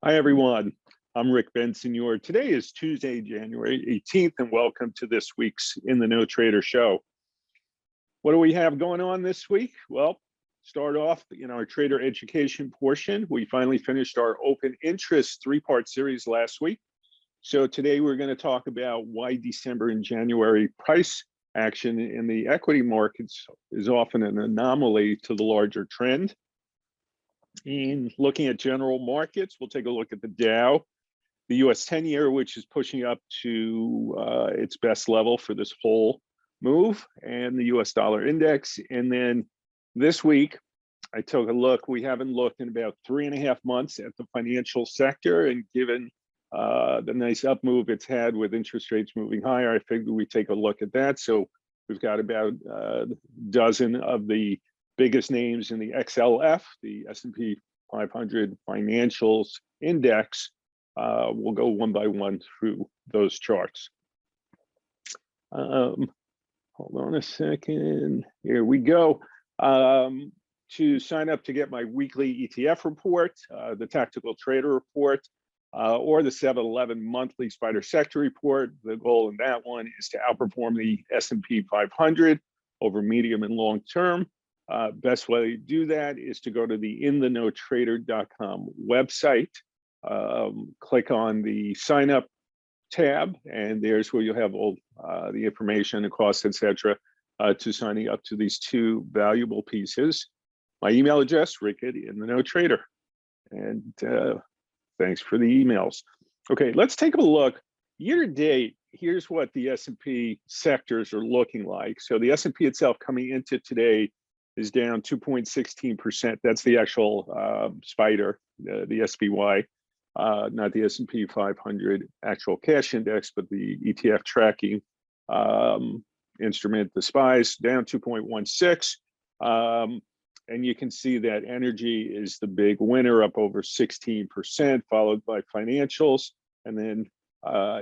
Hi, everyone. I'm Rick Bensignor. Today is Tuesday, January 18th, and welcome to this week's In the Know Trader show. What do we have going on this week? Well, start off in our trader education portion. We finally finished our open interest three-part series last week. So today we're going to talk about why December and January price action in the equity markets is often an anomaly to the larger trend. In looking at general markets, we'll take a look at the Dow, the US 10-year, which is pushing up to its best level for this whole move, and the US dollar index. And then this week, I took a look. We haven't looked in about 3.5 months at the financial sector, and given the nice up move it's had with interest rates moving higher, I figured we'd take a look at that. So we've got about a dozen of the biggest names in the XLF, the S&P 500 Financials Index. We'll go one by one through those charts. Hold on a second. Here we go. To sign up to get my weekly ETF report, the Tactical Trader report, or the 7-Eleven monthly Spider Sector report, the goal in that one is to outperform the S&P 500 over medium and long term. Best way to do that is to go to the intheknowtrader.com website, click on the sign up tab, and there's where you'll have all the information, the costs, etc., to signing up to these two valuable pieces. My email address, rick@intheknowtrader, and thanks for the emails. Okay, let's take a look. Year to date, here's what the S&P sectors are looking like. So the S&P itself coming into today is down 2.16%. That's the actual SPDR, the SPY, not the S&P 500 actual cash index, but the ETF tracking instrument, the SPYs, down 2.16. And you can see that energy is the big winner, up over 16%, followed by financials. And then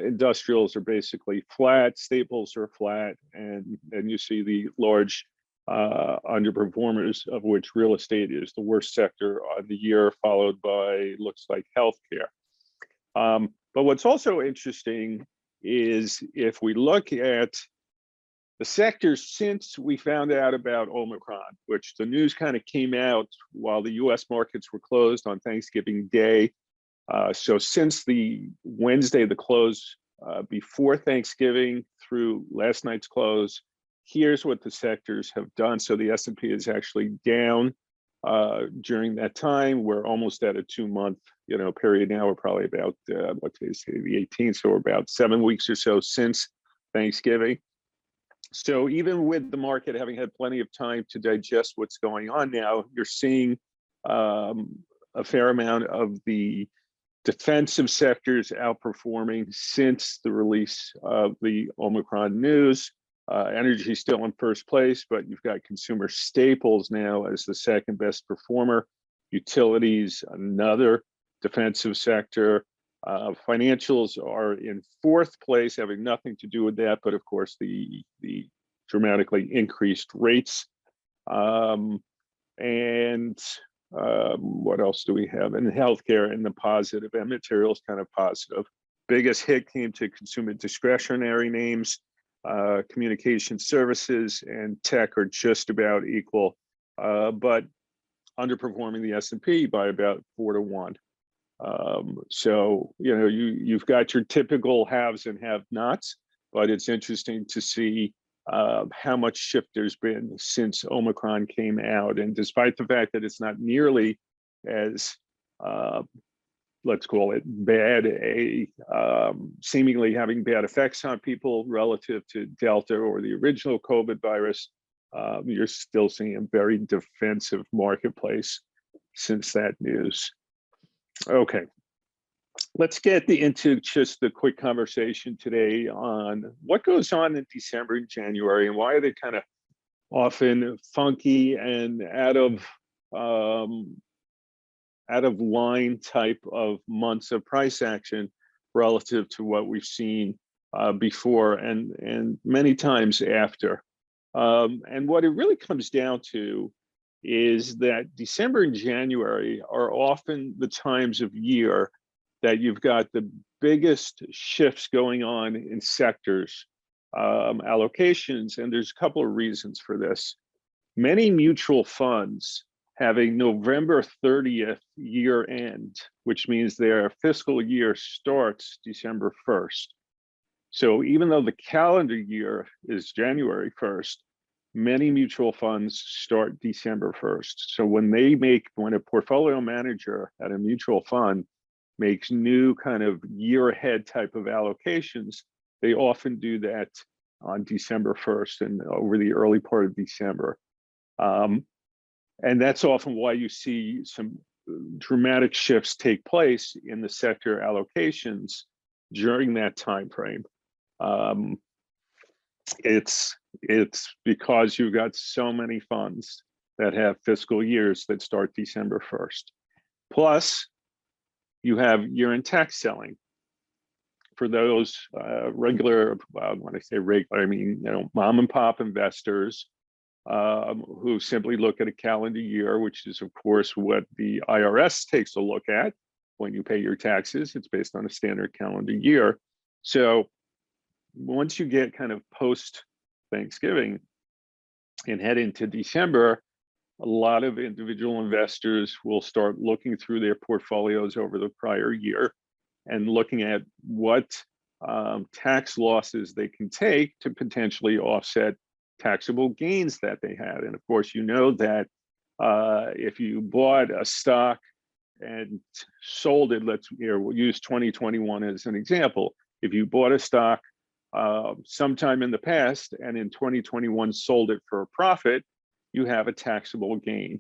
industrials are basically flat, staples are flat, and you see the large underperformers, of which real estate is the worst sector of the year, followed by, looks like, healthcare. But what's also interesting is if we look at the sectors since we found out about Omicron, which the news kind of came out while the US markets were closed on Thanksgiving Day. So since the Wednesday, the close before Thanksgiving through last night's close, here's what the sectors have done. So the S&P is actually down during that time. We're almost at a 2-month period now. We're probably about what today's the 18th, so we're about 7 weeks or so since Thanksgiving. So even with the market having had plenty of time to digest what's going on now, you're seeing a fair amount of the defensive sectors outperforming since the release of the Omicron news. Energy still in first place, but you've got consumer staples now as the second best performer. Utilities, another defensive sector. Financials are in fourth place, having nothing to do with that, but of course the dramatically increased rates. What else do we have? In healthcare, and the positive, and materials kind of positive. Biggest hit came to consumer discretionary names. Communication services and tech are just about equal, but underperforming the S&P by about 4 to 1. So you've got your typical haves and have-nots, but it's interesting to see how much shift there's been since Omicron came out. And despite the fact that it's not nearly as let's call it bad, seemingly having bad effects on people relative to Delta or the original COVID virus, you're still seeing a very defensive marketplace since that news. Okay, let's get into just the quick conversation today on what goes on in December and January, and why are they kind of often funky and out of line type of months of price action relative to what we've seen before and many times after. And what it really comes down to is that December and January are often the times of year that you've got the biggest shifts going on in sectors, allocations, and there's a couple of reasons for this. Many mutual funds have a November 30th year end, which means their fiscal year starts December 1st. So even though the calendar year is January 1st, many mutual funds start December 1st. So when a portfolio manager at a mutual fund makes new kind of year ahead type of allocations, they often do that on December 1st and over the early part of December. And that's often why you see some dramatic shifts take place in the sector allocations during that time frame. It's because you've got so many funds that have fiscal years that start December 1st. Plus, you have year-end tax selling. For those regular, when I say regular, I mean, mom and pop investors who simply look at a calendar year, which is, of course, what the IRS takes a look at when you pay your taxes. It's based on a standard calendar year. So once you get kind of post-Thanksgiving and head into December, a lot of individual investors will start looking through their portfolios over the prior year and looking at what tax losses they can take to potentially offset taxable gains that they had. And of course, you know that if you bought a stock and sold it, we'll use 2021 as an example. If you bought a stock sometime in the past and in 2021 sold it for a profit, you have a taxable gain.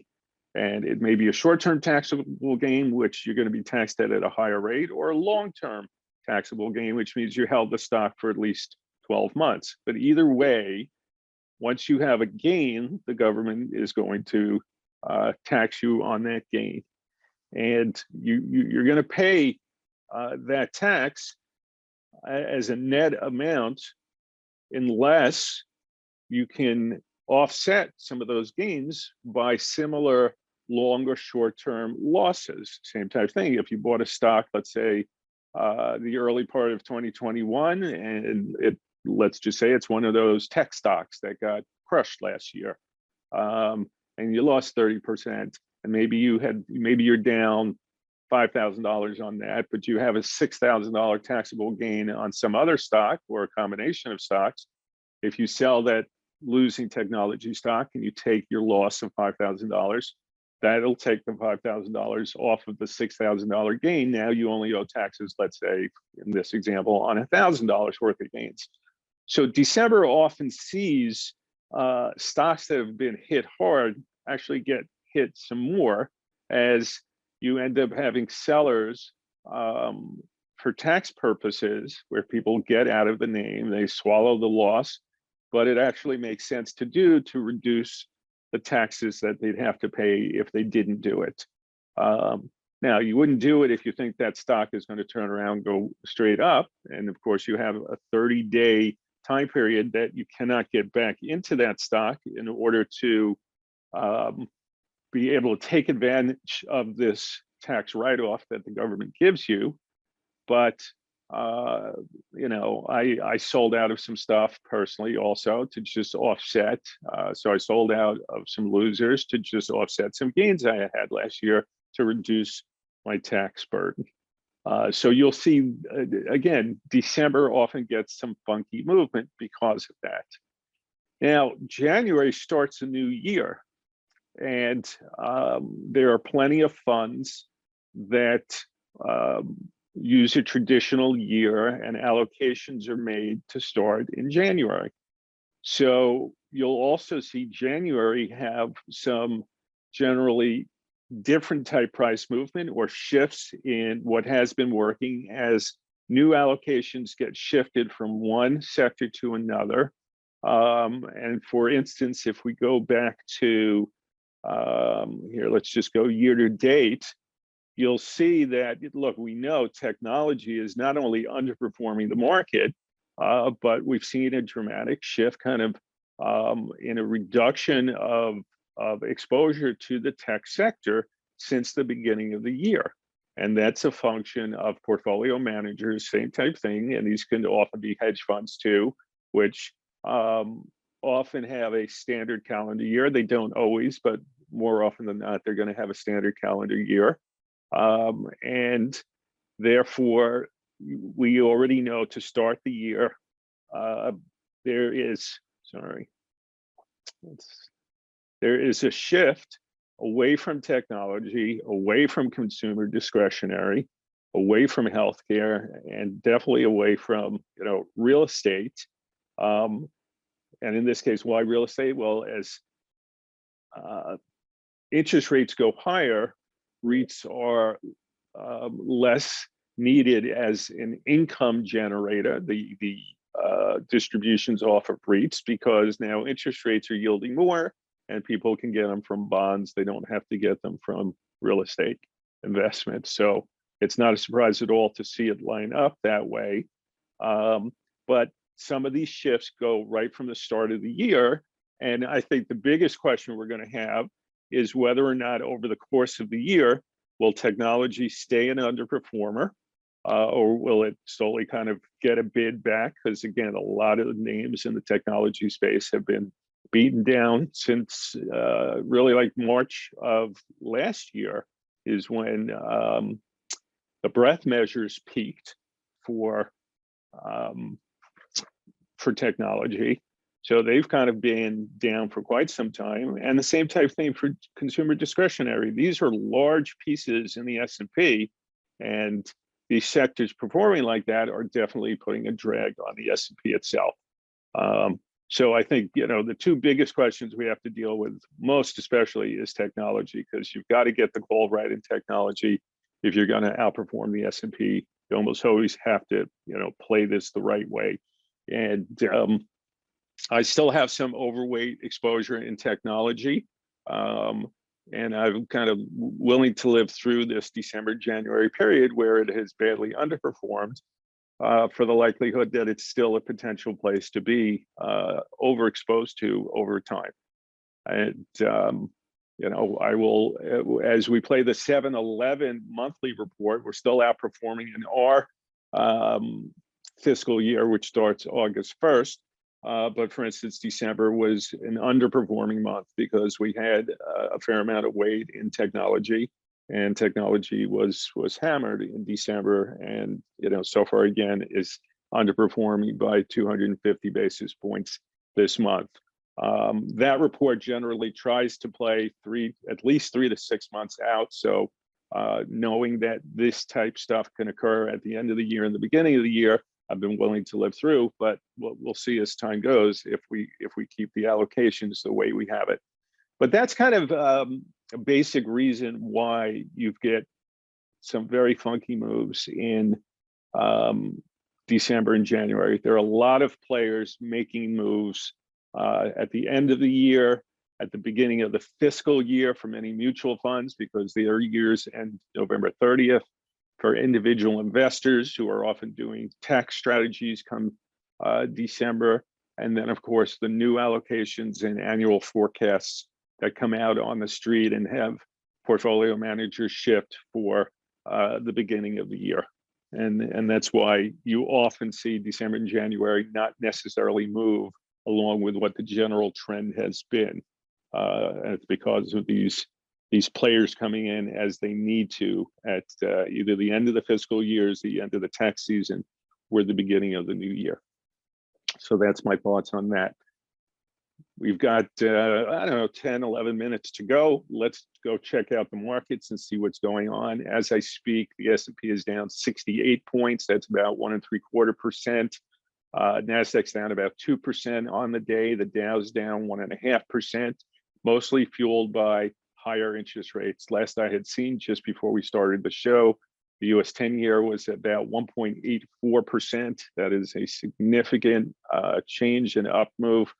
And it may be a short-term taxable gain, which you're going to be taxed at a higher rate, or a long-term taxable gain, which means you held the stock for at least 12 months. But either way, once you have a gain, the government is going to tax you on that gain. And you're going to pay that tax as a net amount unless you can offset some of those gains by similar long or short-term losses. Same type of thing. If you bought a stock, let's say the early part of 2021, and let's just say it's one of those tech stocks that got crushed last year, and you lost 30%, and maybe you're down $5,000 on that, but you have a $6,000 taxable gain on some other stock or a combination of stocks. If you sell that losing technology stock and you take your loss of $5,000, that'll take the $5,000 off of the $6,000 gain. Now you only owe taxes, let's say in this example, on $1,000 worth of gains. So December often sees stocks that have been hit hard actually get hit some more, as you end up having sellers for tax purposes where people get out of the name, they swallow the loss, but it actually makes sense to do to reduce the taxes that they'd have to pay if they didn't do it. Now, you wouldn't do it if you think that stock is going to turn around and go straight up. And of course, you have a 30-day time period that you cannot get back into that stock in order to be able to take advantage of this tax write-off that the government gives you. But I sold out of some stuff personally also to just offset. So I sold out of some losers to just offset some gains I had last year to reduce my tax burden. So you'll see, again, December often gets some funky movement because of that. Now, January starts a new year, and there are plenty of funds that use a traditional year, and allocations are made to start in January. So you'll also see January have some generally different type price movement or shifts in what has been working as new allocations get shifted from one sector to another. And for instance, if we go back to here, let's just go year to date, you'll see that, look, we know technology is not only underperforming the market, but we've seen a dramatic shift kind of in a reduction of exposure to the tech sector since the beginning of the year. And that's a function of portfolio managers, same type thing. And these can often be hedge funds too, which often have a standard calendar year. They don't always, but more often than not, they're going to have a standard calendar year. And therefore, we already know to start the year, there is a shift away from technology, away from consumer discretionary, away from healthcare, and definitely away from real estate. And in this case, why real estate? Well, as interest rates go higher, REITs are less needed as an income generator. The distributions off of REITs, because now interest rates are yielding more, and people can get them from bonds. They don't have to get them from real estate investments. So it's not a surprise at all to see it line up that way. But some of these shifts go right from the start of the year. And I think the biggest question we're going to have is whether or not over the course of the year, will technology stay an underperformer, or will it slowly kind of get a bid back? Because again, a lot of the names in the technology space have been beaten down since really like March of last year is when the breadth measures peaked for technology. So they've kind of been down for quite some time. And the same type thing for consumer discretionary. These are large pieces in the S&P, and these sectors performing like that are definitely putting a drag on the S&P itself. So I think, the two biggest questions we have to deal with most especially is technology, because you've got to get the call right in technology. If you're going to outperform the S&P, you almost always have to, play this the right way. And I still have some overweight exposure in technology. And I'm kind of willing to live through this December, January period where it has badly underperformed, for the likelihood that it's still a potential place to be overexposed to over time. And, I will, as we play the 7-11 monthly report, we're still outperforming in our fiscal year, which starts August 1st. But for instance, December was an underperforming month because we had a fair amount of weight in technology, and technology was hammered in December, and so far again is underperforming by 250 basis points this month. That report generally tries to play at least 3 to 6 months out. So knowing that this type stuff can occur at the end of the year and the beginning of the year, I've been willing to live through, but we'll see as time goes if we keep the allocations the way we have it. But that's kind of a basic reason why you get some very funky moves in December and January. There are a lot of players making moves at the end of the year, at the beginning of the fiscal year for many mutual funds, because their years end November 30th. For individual investors who are often doing tax strategies come December. And then, of course, the new allocations and annual forecasts that come out on the street and have portfolio managers shift for the beginning of the year. And that's why you often see December and January not necessarily move along with what the general trend has been. And it's because of these players coming in as they need to at either the end of the fiscal years, the end of the tax season, or the beginning of the new year. So that's my thoughts on that. We've got, 10, 11 minutes to go. Let's go check out the markets and see what's going on. As I speak, the S&P is down 68 points. That's about 1.75%. NASDAQ's down about 2% on the day. The Dow's down 1.5%, mostly fueled by higher interest rates. Last I had seen, just before we started the show, the US 10-year was about 1.84%. That is a significant change and up move,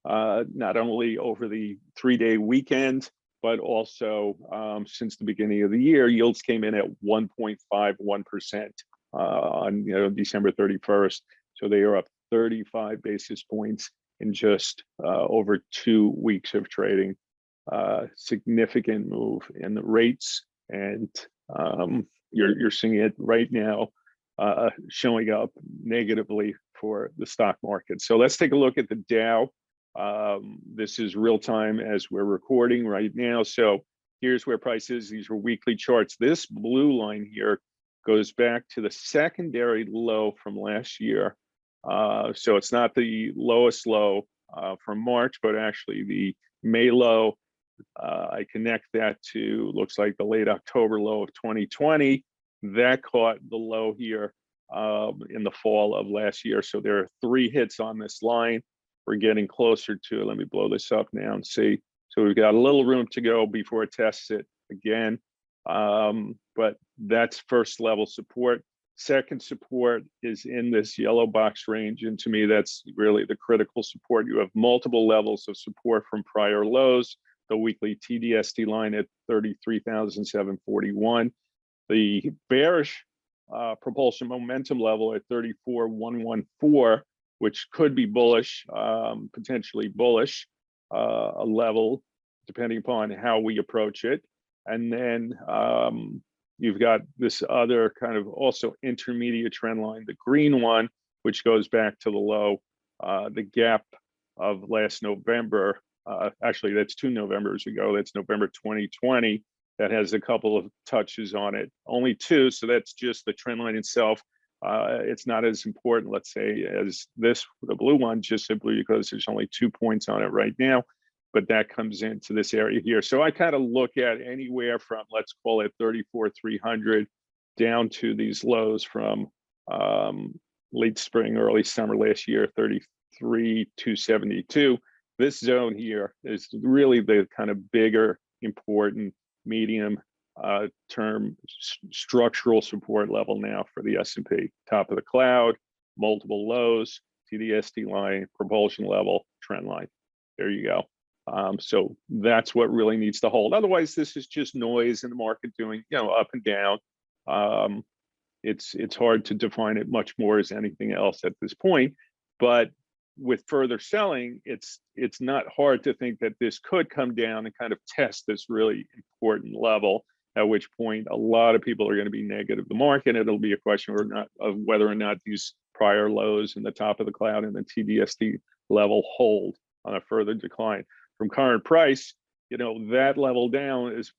not only over the 3-day weekend, but also since the beginning of the year. Yields came in at 1.51% on December 31st. So they are up 35 basis points in just over 2 weeks of trading. Significant move in the rates, and you're seeing it right now showing up negatively for the stock market. So let's take a look at the Dow. This is real time as we're recording right now. So here's where price is. These are weekly charts. This blue line here goes back to the secondary low from last year. So it's not the lowest low from March, but actually the May low. I connect that to, looks like the late October low of 2020. That caught the low here in the fall of last year. So there are 3 hits on this line. We're getting closer to, let me blow this up now and see. So we've got a little room to go before it tests it again. But that's first level support. Second support is in this yellow box range. And to me, that's really the critical support. You have multiple levels of support from prior lows. The weekly TDST line at 33,741. The bearish propulsion momentum level at 34,114, which could be bullish, potentially bullish, a level depending upon how we approach it. And then you've got this other kind of also intermediate trend line, the green one, which goes back to the low, the gap of last November. Actually, that's 2 Novembers ago. That's November 2020. That has a couple of touches on it, only 2. So that's just the trend line itself. It's not as important, let's say, as this, the blue one, just simply because there's only 2 points on it right now. But that comes into this area here. So I kind of look at anywhere from, let's call it 34,300 down to these lows from late spring, early summer last year, 33,272. This zone here is really the kind of bigger, important, medium term structural support level now for the S&P. Top of the cloud, multiple lows, TDST line, propulsion level, trend line. There you go. So that's what really needs to hold. Otherwise, this is just noise in the market doing, up and down. It's hard to define it much more as anything else at this point. But with further selling, it's not hard to think that this could come down and kind of test this really important level, at which point a lot of people are going to be negative the market. It'll be a question of whether or not these prior lows in the top of the cloud and the TDST level hold on a further decline. From current price, that level down is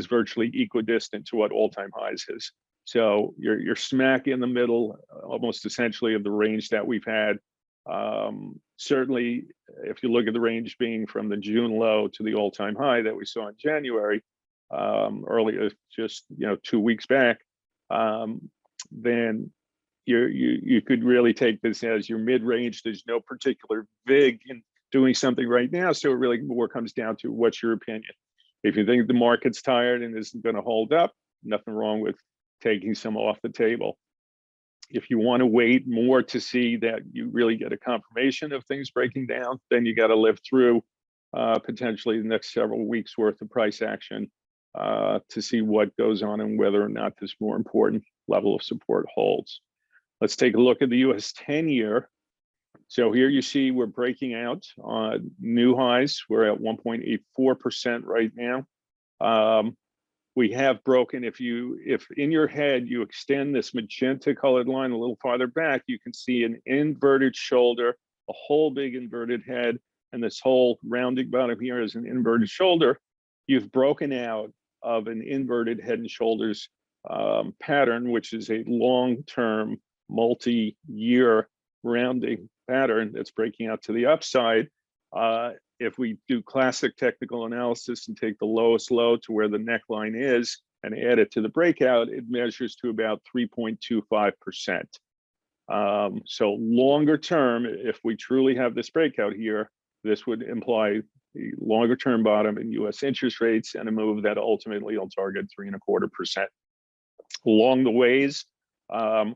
virtually equidistant to what all-time highs is. So you're smack in the middle, almost essentially, of the range that we've had. Certainly, if you look at the range being from the June low to the all-time high that we saw in January, earlier, just 2 weeks back, then you could really take this as your mid-range. There's no particular vig in doing something right now, so it really more comes down to what's your opinion. If you think the market's tired and isn't going to hold up, nothing wrong with taking some off the table. If you want to wait more to see that you really get a confirmation of things breaking down, then you got to live through potentially the next several weeks worth of price action to see what goes on and whether or not this more important level of support holds. Let's take a look at the US 10-year. So here you see we're breaking out on new highs. We're at 1.84% right now. We have broken, if in your head you extend this magenta colored line a little farther back, you can see an inverted shoulder, a whole big inverted head, and this whole rounding bottom here is an inverted shoulder. You've broken out of an inverted head and shoulders pattern, which is a long-term, multi-year rounding pattern that's breaking out to the upside. If we do classic technical analysis and take the lowest low to where the neckline is and add it to the breakout, it measures to about 3.25%. So longer term, if we truly have this breakout here, this would imply the longer term bottom in US interest rates and a move that ultimately will target 3.25%. Along the ways, I've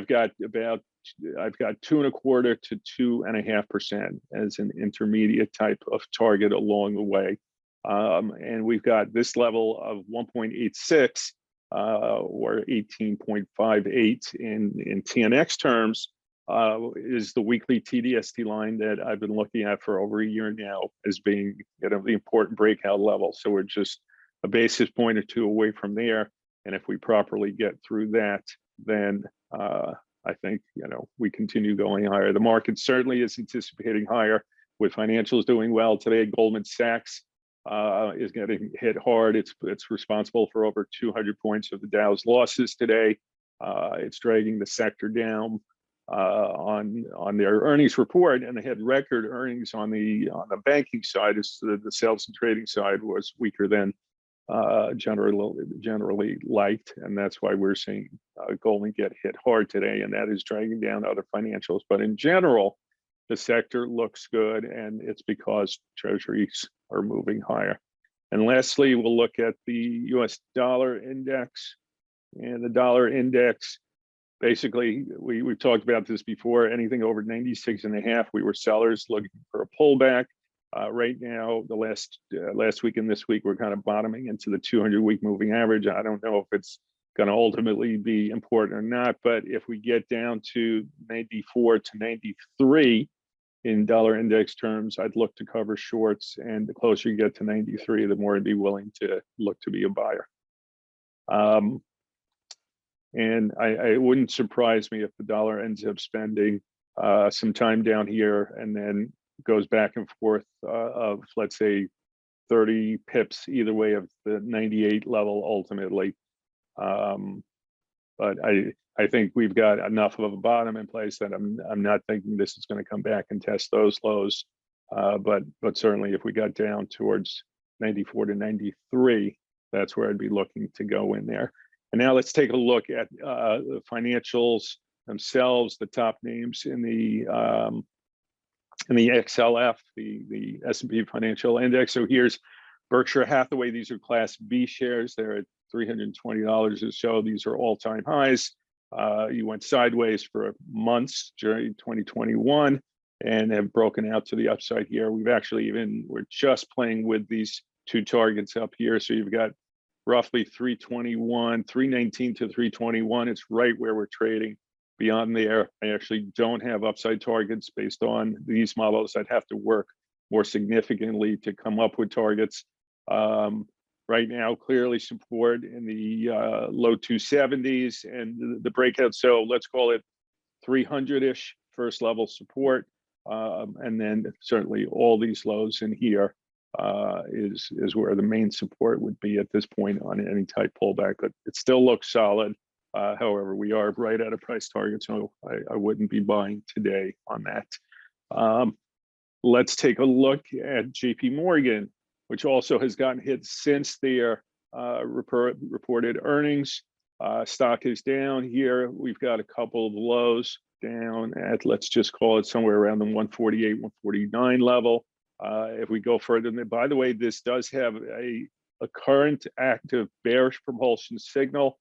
got 2.25% to 2.5% as an intermediate type of target along the way. And we've got this level of 1.86 or 18.58 in TNX terms is the weekly TDST line that I've been looking at for over a year now as being the important breakout level. So we're just a basis point or two away from there. And if we properly get through that, then I think, we continue going higher. The market certainly is anticipating higher with financials doing well today. Goldman Sachs is getting hit hard. It's responsible for over 200 points of the Dow's losses today. It's dragging the sector down on their earnings report, and they had record earnings on the banking side. As the sales and trading side was weaker than generally liked, and that's why we're seeing Goldman get hit hard today, and that is dragging down other financials. But in general, the sector looks good, and it's because treasuries are moving higher. And lastly, we'll look at the US dollar index. And the dollar index, basically, we've talked about this before, anything over 96.5, we were sellers looking for a pullback. Right now, the last week and this week, we're kind of bottoming into the 200-week moving average. I don't know if it's going to ultimately be important or not, but if we get down to 94 to 93 in dollar index terms, I'd look to cover shorts, and the closer you get to 93, the more I'd be willing to look to be a buyer. And it wouldn't surprise me if the dollar ends up spending some time down here and then goes back and forth of, let's say, 30 pips either way of the 98 level ultimately. But I think we've got enough of a bottom in place that I'm not thinking this is going to come back and test those lows. But certainly if we got down towards 94 to 93, that's where I'd be looking to go in there. And now let's take a look at the financials themselves, the top names in the XLF, the S&P Financial Index. So here's Berkshire Hathaway. These are Class B shares. They're at $320 or so. These are all-time highs. You went sideways for months during 2021 and have broken out to the upside here. We're just playing with these two targets up here. So you've got roughly 319 to 321. It's right where we're trading. Beyond there, I actually don't have upside targets based on these models. I'd have to work more significantly to come up with targets. Right now, clearly support in the low 270s and the breakout. So let's call it 300-ish first level support. And then certainly all these lows in here is where the main support would be at this point on any type pullback. But it still looks solid. However, we are right at a price target, so I wouldn't be buying today on that. Let's take a look at JP Morgan, which also has gotten hit since their reported earnings. Stock is down here. We've got a couple of lows down at, let's just call it somewhere around the 148, 149 level. If we go further, by the way, this does have a current active bearish propulsion signal.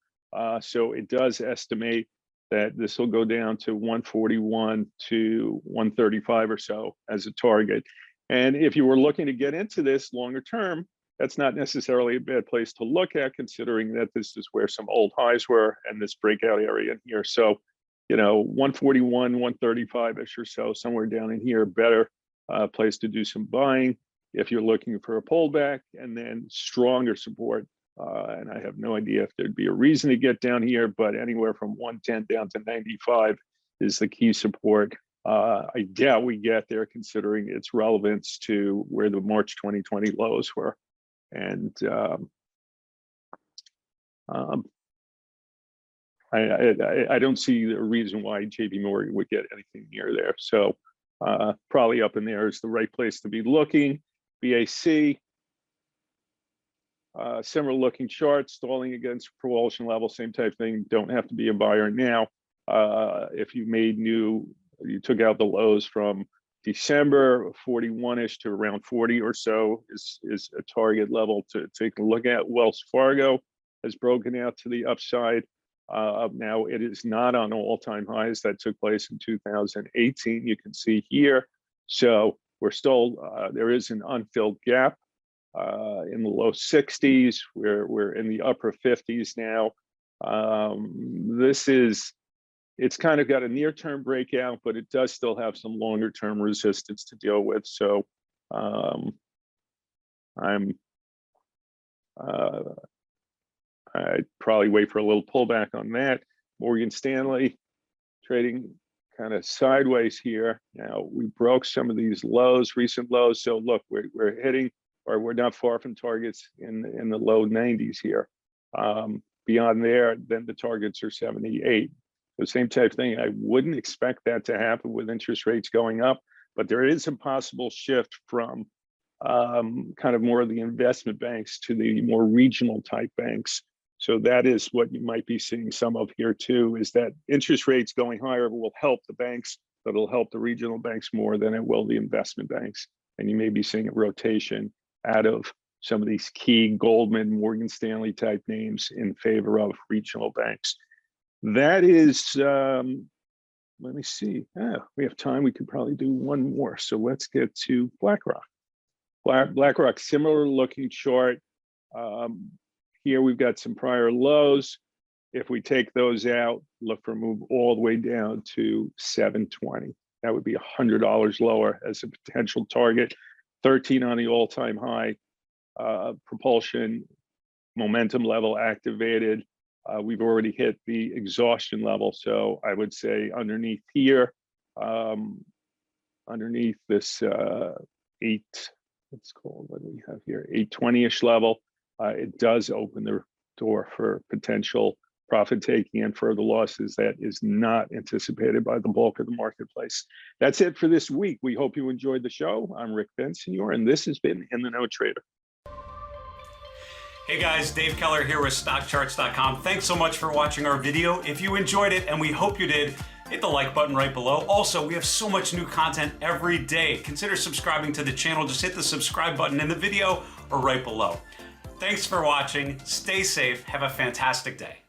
So it does estimate that this will go down to 141 to 135 or so as a target. And if you were looking to get into this longer term, that's not necessarily a bad place to look at, considering that this is where some old highs were and this breakout area in here. So, 141, 135-ish or so, somewhere down in here, better place to do some buying if you're looking for a pullback, and then stronger support. And I have no idea if there'd be a reason to get down here, but anywhere from 110 down to 95 is the key support. I doubt we get there considering its relevance to where the March 2020 lows were. And I don't see a reason why JP Morgan would get anything near there. So probably up in there is the right place to be looking. BAC. Similar looking chart, stalling against propulsion level, same type thing. Don't have to be a buyer now. If you took out the lows from December, 41-ish to around 40 or so is a target level to take a look at. Wells Fargo has broken out to the upside. Now it is not on all-time highs that took place in 2018. You can see here. So we're still, there is an unfilled gap. In the low 60s, we're in the upper 50s now. It's kind of got a near-term breakout, but it does still have some longer-term resistance to deal with. So I I'd probably wait for a little pullback on that. Morgan Stanley trading kind of sideways here. Now we broke some of these lows, recent lows. So look, we're hitting, or we're not far from targets in the low 90s here. Beyond there, then the targets are 78. The same type of thing. I wouldn't expect that to happen with interest rates going up, but there is a possible shift from kind of more of the investment banks to the more regional type banks. So that is what you might be seeing some of here too, is that interest rates going higher will help the banks, but it'll help the regional banks more than it will the investment banks. And you may be seeing a rotation out of some of these key Goldman, Morgan Stanley type names in favor of regional banks. That is, let me see. We have time. We could probably do one more. So let's get to BlackRock. BlackRock, similar looking chart. Here we've got some prior lows. If we take those out, look for a move all the way down to 720. That would be $100 lower as a potential target. 13 on the all-time high. Propulsion momentum level activated. We've already hit the exhaustion level. So I would say underneath here, underneath this let's call what do we have here, 820-ish level, it does open the door for potential profit taking and further losses that is not anticipated by the bulk of the marketplace. That's it for this week. We hope you enjoyed the show. I'm Rick Bensignor, and this has been In the Know Trader. Hey guys, Dave Keller here with StockCharts.com. Thanks so much for watching our video. If you enjoyed it, and we hope you did, hit the like button right below. Also, we have so much new content every day. Consider subscribing to the channel. Just hit the subscribe button in the video or right below. Thanks for watching. Stay safe. Have a fantastic day.